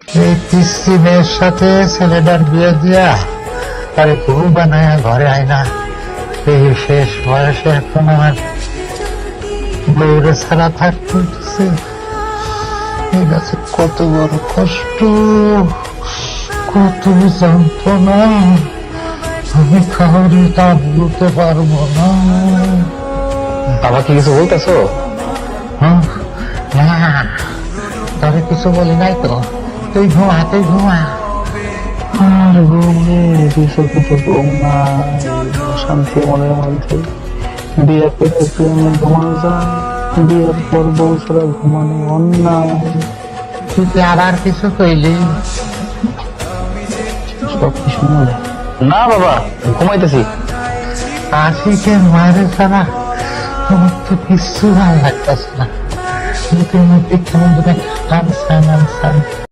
এই পিসি মেয়ের সাথে ছেলেটার বিয়ে দিয়া তারে বউ বানায় ঘরে আয় না। এই শেষ বয়সে এখন আমার বউরে ছাড়া থাকতে হইতেছে। এই কাছে কত বড় কষ্ট, কত যন্ত্রণা, আমি কাউরে তা বলতে পারবো না। বাবা কি কিছু বলতেছো? হ্যাঁ, না তবে কিছু বলি নাই তো। তুই ঘুমা, তুই ঘুমা। আর ঘুমে কিছু কিছু ঘুম নাই, শান্তি মনের মধ্যে। বিয়ে করে প্রেমে ঘুমানো যায়, বিয়ের পর বউ ছাড়া ঘুমানো অন্যায়। তুই কি আবার কিছু কইলি? সব কিছু মনে না বাবা, ঘুমাইতেছি। আশিকের মায়ের ছাড়া আমার তো কিছু ভালো লাগতেছে না। মুখের মধ্যে কেমন টানসান